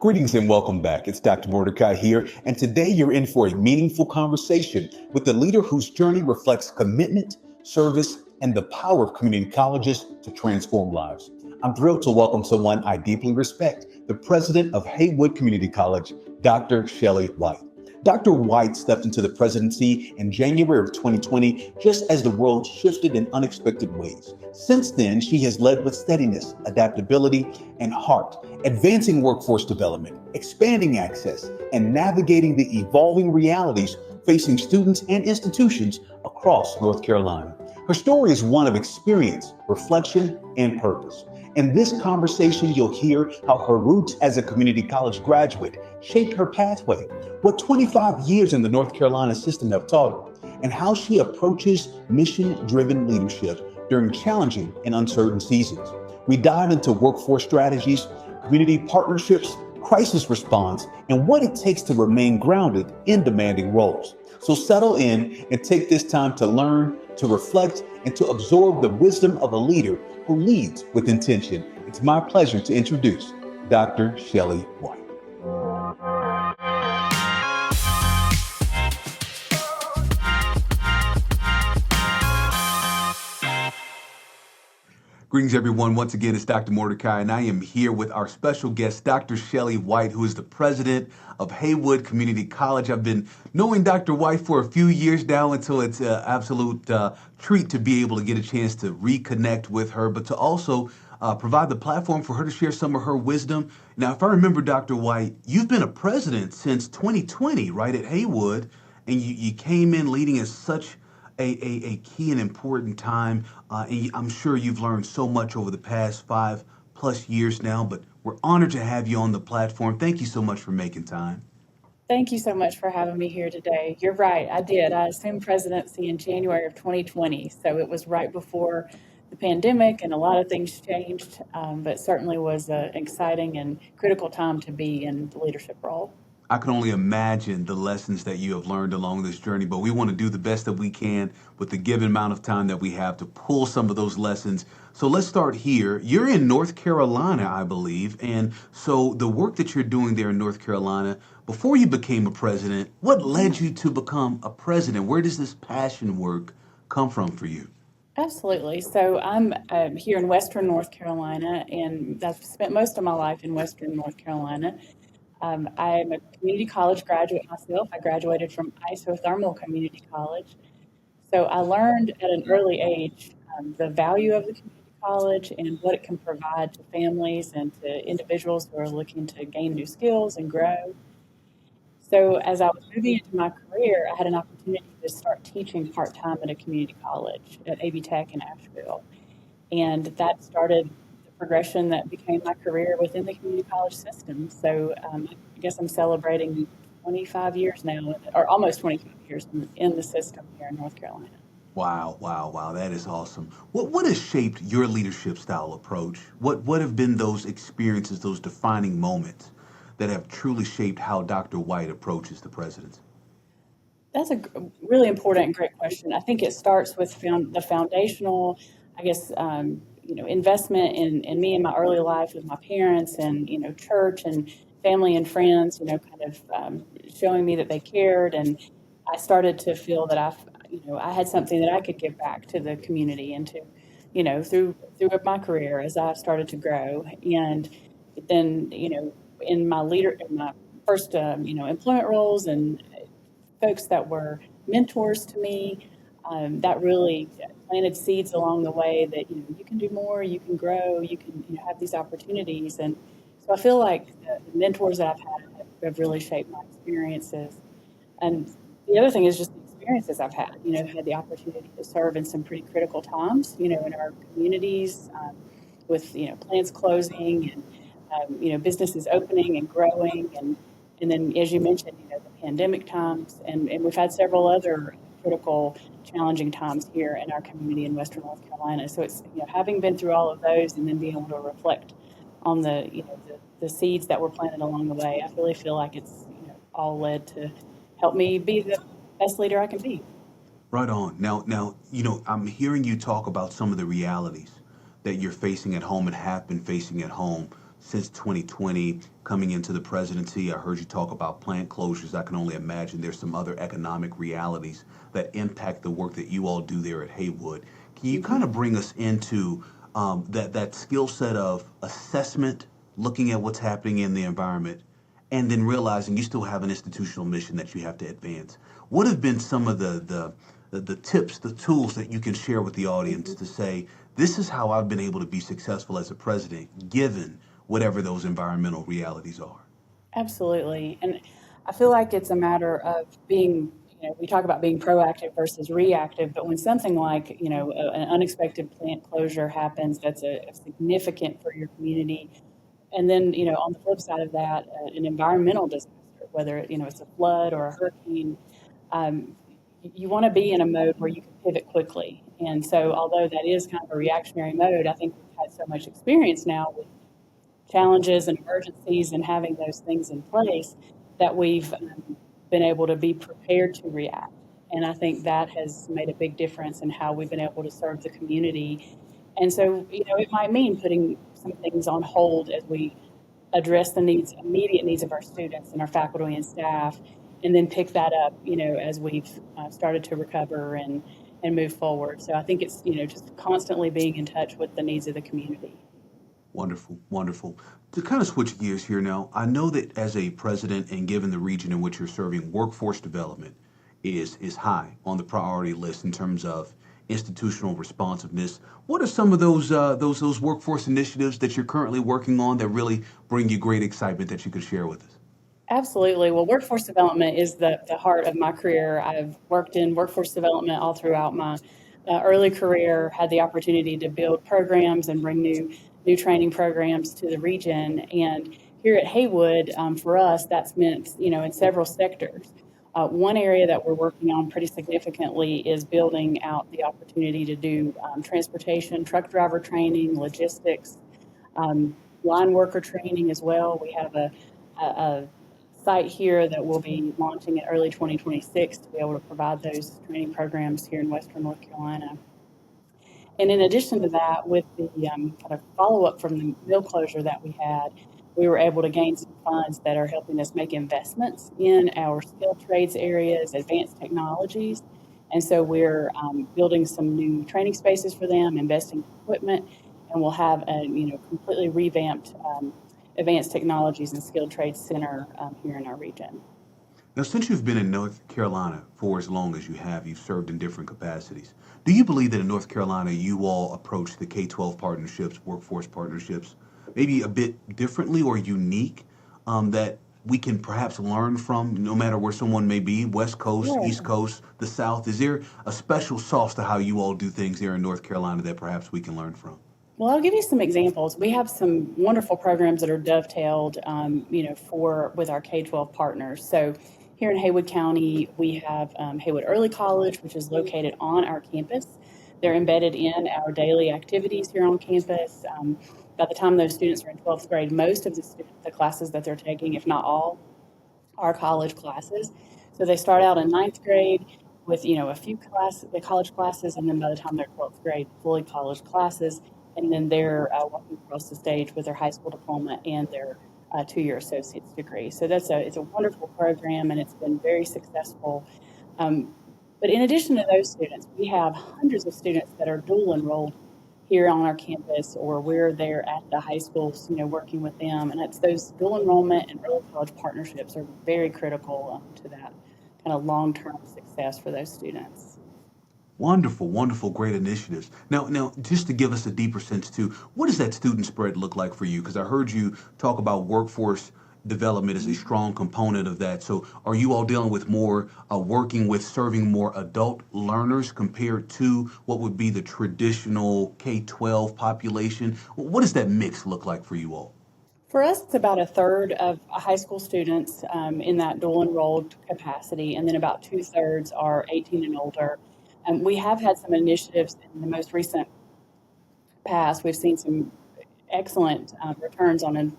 Greetings and welcome back. It's Dr. Mordecai here, and today you're in for a meaningful conversation with the leader whose journey reflects commitment, service, and the power of community colleges to transform lives. I'm thrilled to welcome someone I deeply respect, the president of Haywood Community College, Dr. Shelley White. Dr. White stepped into the presidency in January of 2020, just as the world shifted in unexpected ways. Since then, she has led with steadiness, adaptability, and heart, advancing workforce development, expanding access, and navigating the evolving realities facing students and institutions across North Carolina. Her story is one of experience, reflection, and purpose. In this conversation, you'll hear how her roots as a community college graduate shaped her pathway, what 25 years in the North Carolina system have taught her, and how she approaches mission-driven leadership during challenging and uncertain seasons. We dive into workforce strategies, community partnerships, crisis response, and what it takes to remain grounded in demanding roles. So settle in and take this time to learn, to reflect, and to absorb the wisdom of a leader who leads with intention. It's my pleasure to introduce Dr. Shelley White. Greetings, everyone. Once again, it's Dr. Mordecai, and I am here with our special guest, Dr. Shelley White, who is the president of Haywood Community College. I've been knowing Dr. White for a few years now, and so it's an absolute treat to be able to get a chance to reconnect with her, but to also provide the platform for her to share some of her wisdom. Now, if I remember, Dr. White, you've been a president since 2020, right, at Haywood, and you came in leading as such a key and important time. And I'm sure you've learned so much over the past 5+ years now, but we're honored to have you on the platform. Thank you so much for making time. Thank you so much for having me here today. You're right, I did. I assumed presidency in January of 2020, so it was right before the pandemic and a lot of things changed, but certainly was an exciting and critical time to be in the leadership role. I can only imagine the lessons that you have learned along this journey, but we want to do the best that we can with the given amount of time that we have to pull some of those lessons. So let's start here. You're in North Carolina, I believe. And so the work that you're doing there in North Carolina, before you became a president, what led you to become a president? Where does this passion work come from for you? Absolutely. So I'm here in Western North Carolina, and I've spent most of my life in Western North Carolina. I'm a community college graduate myself. I graduated from Isothermal Community College. So I learned at an early age the value of the community college and what it can provide to families and to individuals who are looking to gain new skills and grow. So as I was moving into my career, I had an opportunity to start teaching part-time at a community college at AB Tech in Asheville. And that started progression that became my career within the community college system. So I guess I'm celebrating 25 years now, or almost 25 years in the system here in North Carolina. Wow, wow, wow. That is awesome. What has shaped your leadership style approach? What have been those experiences, those defining moments that have truly shaped how Dr. White approaches the presidency? That's a really important and great question. I think it starts with the foundational, I guess, investment in me in my early life with my parents and, church and family and friends, kind of showing me that they cared. And I started to feel that I had something that I could give back to the community and to, through my career as I started to grow. And then, in my first, employment roles and folks that were mentors to me, that really planted seeds along the way that you can do more, you can grow, you can have these opportunities. And so I feel like the mentors that I've had have really shaped my experiences. And the other thing is just the experiences I've had. Had the opportunity to serve in some pretty critical times, in our communities, with plants closing and businesses opening and growing, and then as you mentioned, the pandemic times, and we've had several other critical, challenging times here in our community in Western North Carolina. So it's having been through all of those and then being able to reflect on the seeds that were planted along the way. I really feel like it's all led to help me be the best leader I can be. Right on. Now, I'm hearing you talk about some of the realities that you're facing at home and have been facing at home since 2020 coming into the presidency. I heard you talk about plant closures. I can only imagine there's some other economic realities that impact the work that you all do there at Haywood. Can you kind Mhm. of bring us into that skill set of assessment, looking at what's happening in the environment, and then realizing you still have an institutional mission that you have to advance? What have been some of the tips, the tools that you can share with the audience Mhm. to say, this is how I've been able to be successful as a president, given whatever those environmental realities are? Absolutely. And I feel like it's a matter of being, we talk about being proactive versus reactive, but when something like, an unexpected plant closure happens, that's a significant for your community. And then, on the flip side of that, an environmental disaster, whether, it's a flood or a hurricane, um, you want to be in a mode where you can pivot quickly. And so, although that is kind of a reactionary mode, I think we've had so much experience now with challenges and emergencies and having those things in place that we've been able to be prepared to react. And I think that has made a big difference in how we've been able to serve the community. And so, it might mean putting some things on hold as we address the needs, immediate needs of our students and our faculty and staff, and then pick that up, as we've started to recover and move forward. So I think it's, just constantly being in touch with the needs of the community. Wonderful, wonderful. To kind of switch gears here now, I know that as a president and given the region in which you're serving, workforce development is high on the priority list in terms of institutional responsiveness. What are some of those workforce initiatives that you're currently working on that really bring you great excitement that you could share with us? Absolutely. Well, workforce development is the heart of my career. I've worked in workforce development all throughout my early career, had the opportunity to build programs and bring new training programs to the region. And here at Haywood, for us, that's meant, in several sectors. One area that we're working on pretty significantly is building out the opportunity to do transportation, truck driver training, logistics, um, line worker training as well. We have a site here that will be launching in early 2026 to be able to provide those training programs here in Western North Carolina. And in addition to that, with the kind of follow up from the mill closure that we had, we were able to gain some funds that are helping us make investments in our skilled trades areas, advanced technologies. And so we're building some new training spaces for them, investing in equipment, and we'll have a completely revamped advanced technologies and skilled trades center here in our region. Now, since you've been in North Carolina for as long as you have, you've served in different capacities. Do you believe that in North Carolina you all approach the K-12 partnerships, workforce partnerships, maybe a bit differently or unique, that we can perhaps learn from, no matter where someone may be, West Coast, East Yeah. Coast, the South? Is there a special sauce to how you all do things here in North Carolina that perhaps we can learn from? Well, I'll give you some examples. We have some wonderful programs that are dovetailed, for with our K-12 partners. So here in Haywood County, we have Haywood Early College, which is located on our campus. They're embedded in our daily activities here on campus. By the time those students are in 12th grade, most of the classes that they're taking, if not all, are college classes. So they start out in ninth grade with a few the college classes, and then by the time they're 12th grade, fully college classes, and then they're walking across the stage with their high school diploma and their 2-year associate's degree. So it's a wonderful program, and it's been very successful. Um, but in addition to those students, we have hundreds of students that are dual enrolled here on our campus, or we're there at the high schools, working with them. And it's those dual enrollment and early college partnerships are very critical to that kind of long-term success for those students. Wonderful, wonderful, great initiatives. Now, just to give us a deeper sense too, what does that student spread look like for you? Because I heard you talk about workforce development as a strong component of that. So, are you all dealing with more, working with serving more adult learners compared to what would be the traditional K-12 population? What does that mix look like for you all? For us, it's about a third of high school students in that dual enrolled capacity, and then about two-thirds are 18 and older. We have had some initiatives in the most recent past. We've seen some excellent returns on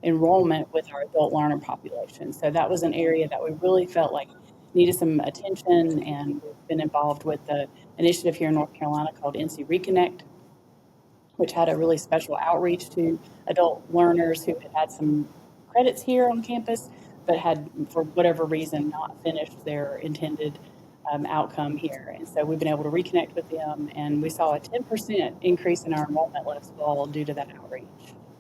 enrollment with our adult learner population. So that was an area that we really felt like needed some attention, and we've been involved with the initiative here in North Carolina called NC Reconnect, which had a really special outreach to adult learners who had some credits here on campus, but had, for whatever reason, not finished their intended outcome here. And so we've been able to reconnect with them, and we saw a 10% increase in our enrollment last fall due to that outreach.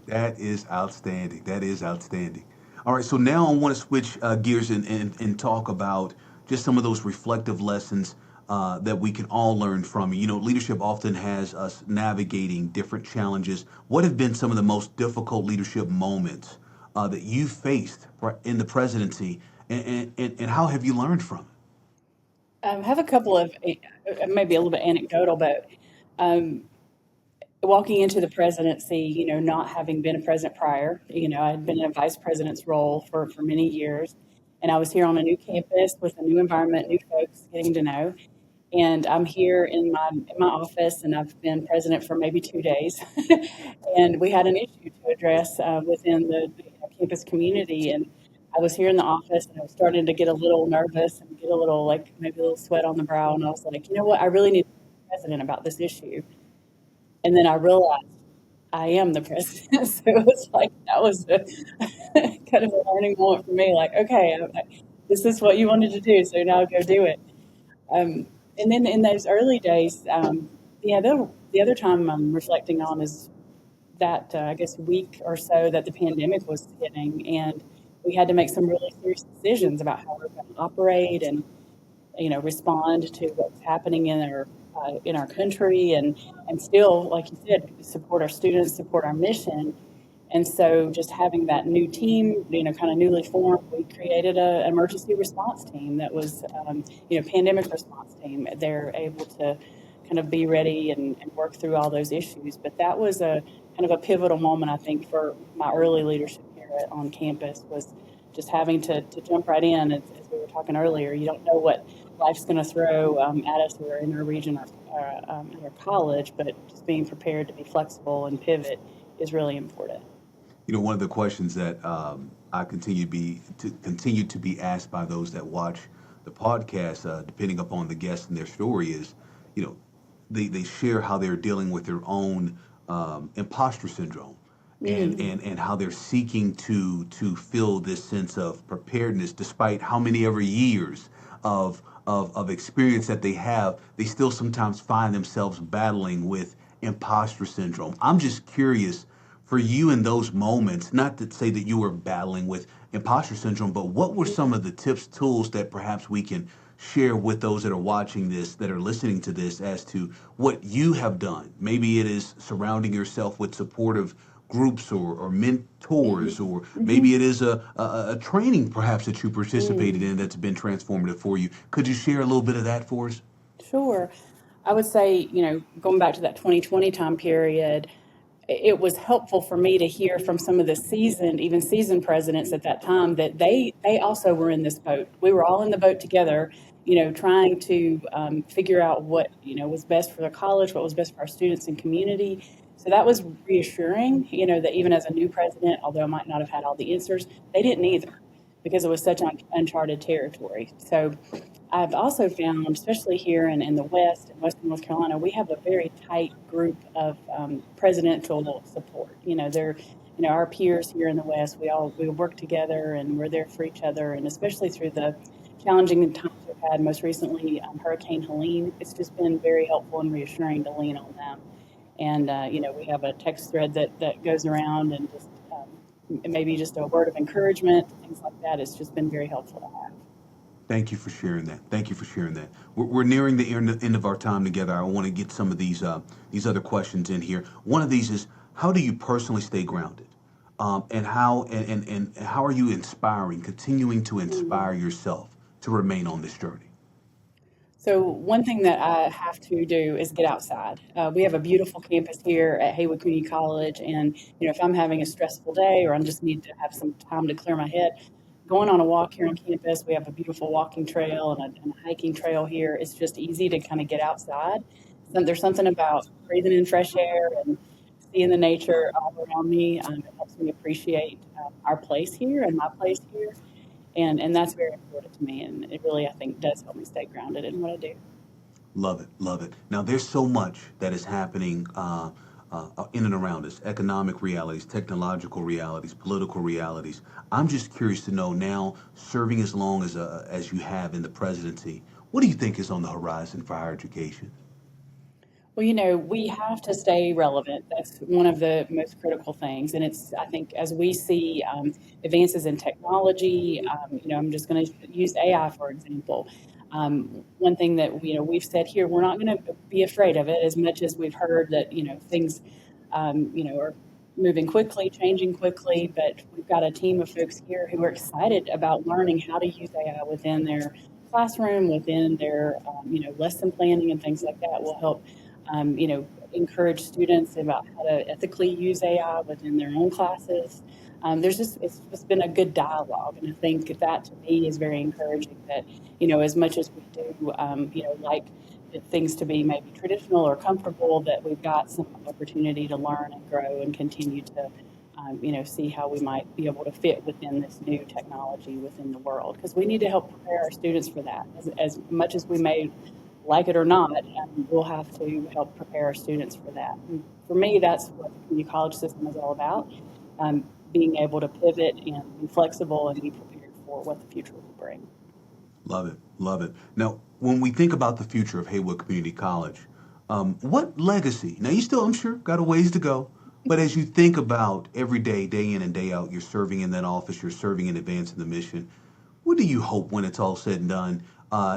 That is outstanding. That is outstanding. All right, so now I want to switch gears and talk about just some of those reflective lessons that we can all learn from. You know, leadership often has us navigating different challenges. What have been some of the most difficult leadership moments that you faced in the presidency, and how have you learned from it? I have a couple of, maybe a little bit anecdotal, but um, walking into the presidency, not having been a president prior, I had been in a vice president's role for many years. And I was here on a new campus with a new environment, new folks getting to know. And I'm here in my office, and I've been president for maybe 2 days. And we had an issue to address within the campus community. And I was here in the office, and I was starting to get a little nervous and get a little, like, maybe a little sweat on the brow. And I was like, you know what? I really need to be president about this issue. And then I realized I am the president. So it was like, that was kind of a learning moment for me. Like, okay, this is what you wanted to do, so now go do it. Um, and then in those early days, the other time I'm reflecting on is that, I guess, week or so that the pandemic was hitting, and we had to make some really serious decisions about how we're going to operate and respond to what's happening in our country, and still, like you said, support our students, support our mission. And so, just having that new team, kind of newly formed, we created a emergency response team that was, pandemic response team. They're able to kind of be ready and work through all those issues. But that was a kind of a pivotal moment, I think, for my early leadership here on campus, was just having to jump right in. As we were talking earlier, you don't know what life's going to throw at us or in our region or in our college, but just being prepared to be flexible and pivot is really important. You know, one of the questions that I continue to be asked by those that watch the podcast, depending upon the guest and their story, is, you know, they share how they're dealing with their own imposter syndrome, and how they're seeking to feel this sense of preparedness despite how many ever years of experience that they have. They still sometimes find themselves battling with imposter syndrome. I'm just curious, for you in those moments, not to say that you were battling with imposter syndrome, but what were some of the tips, tools that perhaps we can share with those that are watching this, that are listening to this, as to what you have done? Maybe it is surrounding yourself with supportive groups or mentors, or maybe it is a training perhaps that you participated in that's been transformative for you. Could you share a little bit of that for us? Sure. I would say, going back to that 2020 time period, it was helpful for me to hear from some of the even seasoned presidents at that time, that they also were in this boat. We were all in the boat together, trying to figure out what, was best for the college, what was best for our students and community. So that was reassuring, that even as a new president, although I might not have had all the answers, they didn't either, because it was such uncharted territory. So I've also found, especially here in the West and Western North Carolina, we have a very tight group of presidential support. They're, our peers here in the West, we work together and we're there for each other. And especially through the challenging times we've had, most recently Hurricane Helene, it's just been very helpful and reassuring to lean on them. And, we have a text thread that goes around, and just maybe just a word of encouragement, things like that. It's just been very helpful to have. Thank you for sharing that. Thank you for sharing that. We're nearing the end of our time together. I want to get some of these other questions in here. One of these is, how do you personally stay grounded? And how are you continuing to inspire yourself to remain on this journey? So one thing that I have to do is get outside. We have a beautiful campus here at Haywood Community College, and if I'm having a stressful day or I just need to have some time to clear my head, going on a walk here on campus, we have a beautiful walking trail and a hiking trail here. It's just easy to kind of get outside. So there's something about breathing in fresh air and seeing the nature all around me. It helps me appreciate our place here and my place here. And that's very important to me. And it really, I think, does help me stay grounded in what I do. Love it, love it. Now, there's so much that is happening in and around us, economic realities, technological realities, political realities. I'm just curious to know now, serving as long as you have in the presidency, what do you think is on the horizon for higher education? Well, we have to stay relevant. That's one of the most critical things. And I think, as we see advances in technology, I'm just going to use AI, for example. One thing that, we've said here, we're not going to be afraid of it as much as we've heard that, things, are moving quickly, changing quickly. But we've got a team of folks here who are excited about learning how to use AI within their classroom, within their, lesson planning and things like that will help encourage students about how to ethically use AI within their own classes. It's just been a good dialogue. And I think that to me is very encouraging that, as much as we do, like things to be maybe traditional or comfortable, that we've got some opportunity to learn and grow and continue to, see how we might be able to fit within this new technology within the world. Because we need to help prepare our students for that as much as we may like it or not, we'll have to help prepare our students for that. And for me, that's what the community college system is all about, being able to pivot and be flexible and be prepared for what the future will bring. Love it, love it. Now, when we think about the future of Haywood Community College, what legacy? Now, you still, I'm sure, got a ways to go, but as you think about every day, day in and day out, you're serving in that office, you're serving in advancing the mission. What do you hope when it's all said and done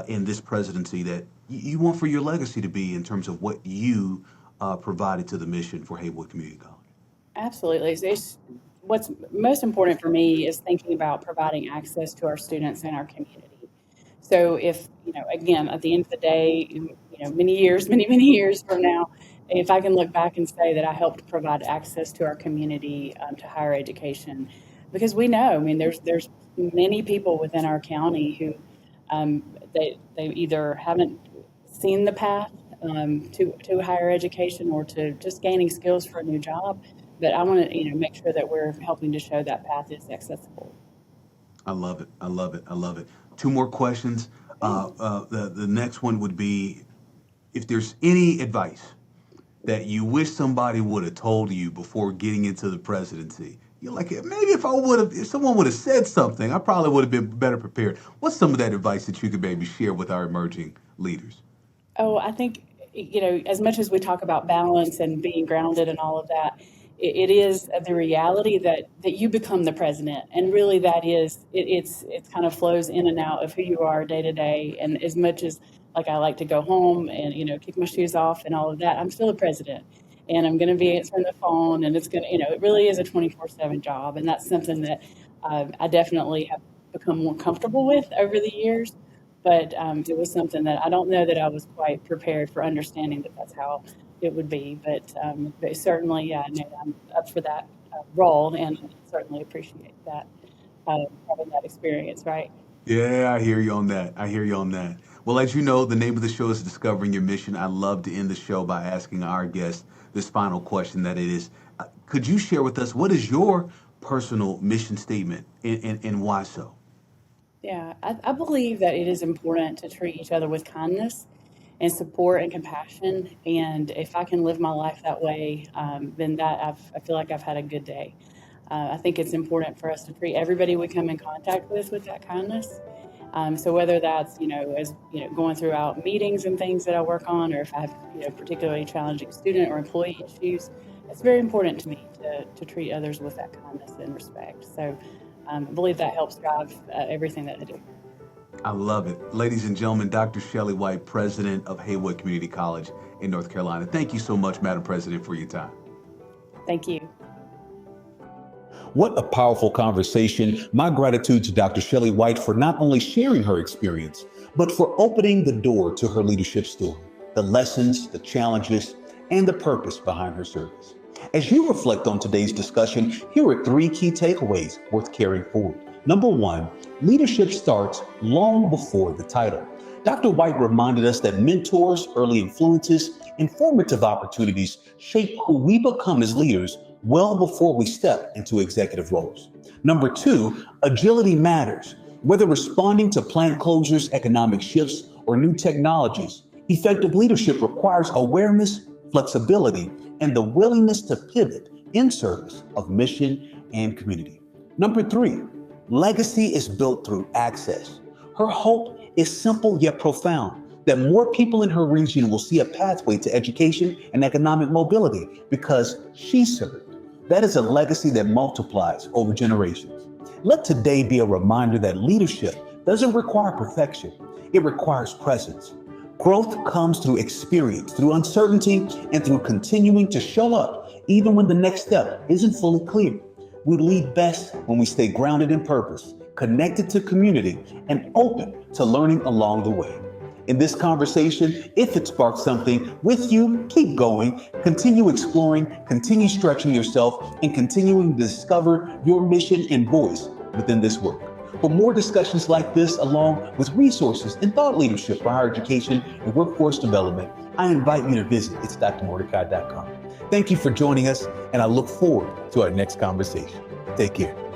in this presidency that you want for your legacy to be in terms of what you provided to the mission for Haywood Community College? Absolutely. What's most important for me is thinking about providing access to our students and our community. So if, again, at the end of the day, many years, many years from now, if I can look back and say that I helped provide access to our community to higher education, because we know, there's many people within our county who they either haven't seen the path to higher education or to just gaining skills for a new job. But I want to, make sure that we're helping to show that path is accessible. I love it. I love it. I love it. Two more questions. The next one would be, if there's any advice that you wish somebody would have told you before getting into the presidency, you're like, maybe if someone would have said something, I probably would have been better prepared. What's some of that advice that you could maybe share with our emerging leaders? Oh, I think, as much as we talk about balance and being grounded and all of that, it is the reality that you become the president. And really that is, it's kind of flows in and out of who you are day to day. And as much as like I like to go home and, kick my shoes off and all of that, I'm still a president. And I'm going to be answering the phone, and it's going to, it really is a 24/7 job. And that's something that I definitely have become more comfortable with over the years. But it was something that I don't know that I was quite prepared for, understanding that that's how it would be. But certainly, yeah, I know I'm up for that role, and certainly appreciate that, having that experience, right? Yeah, I hear you on that. I hear you on that. Well, as you know, the name of the show is Discovering Your Mission. I love to end the show by asking our guests this final question, that it is, could you share with us what is your personal mission statement and why so? Yeah, I believe that it is important to treat each other with kindness and support and compassion. And if I can live my life that way, then I feel like I've had a good day. I think it's important for us to treat everybody we come in contact with that kindness. So whether that's, as, going throughout meetings and things that I work on, or if I have, particularly challenging student or employee issues, it's very important to me to treat others with that kindness and respect. So I believe that helps drive everything that I do. I love it. Ladies and gentlemen, Dr. Shelley White, president of Haywood Community College in North Carolina. Thank you so much, Madam President, for your time. Thank you. What a powerful conversation. My gratitude to Dr. Shelley White for not only sharing her experience, but for opening the door to her leadership story, the lessons, the challenges, and the purpose behind her service. As you reflect on today's discussion, here are 3 key takeaways worth carrying forward. Number 1, leadership starts long before the title. Dr. White reminded us that mentors, early influences, and formative opportunities shape who we become as leaders well before we step into executive roles. Number 2, agility matters. Whether responding to plant closures, economic shifts, or new technologies, effective leadership requires awareness, flexibility, and the willingness to pivot in service of mission and community. Number 3, legacy is built through access. Her hope is simple yet profound, that more people in her region will see a pathway to education and economic mobility because she served. That is a legacy that multiplies over generations. Let today be a reminder that leadership doesn't require perfection. It requires presence. Growth comes through experience, through uncertainty, and through continuing to show up even when the next step isn't fully clear. We lead best when we stay grounded in purpose, connected to community, and open to learning along the way. In this conversation, if it sparks something with you, keep going, continue exploring, continue stretching yourself, and continuing to discover your mission and voice within this work. For more discussions like this, along with resources and thought leadership for higher education and workforce development, I invite you to visit drmordecai.com. Thank you for joining us, and I look forward to our next conversation. Take care.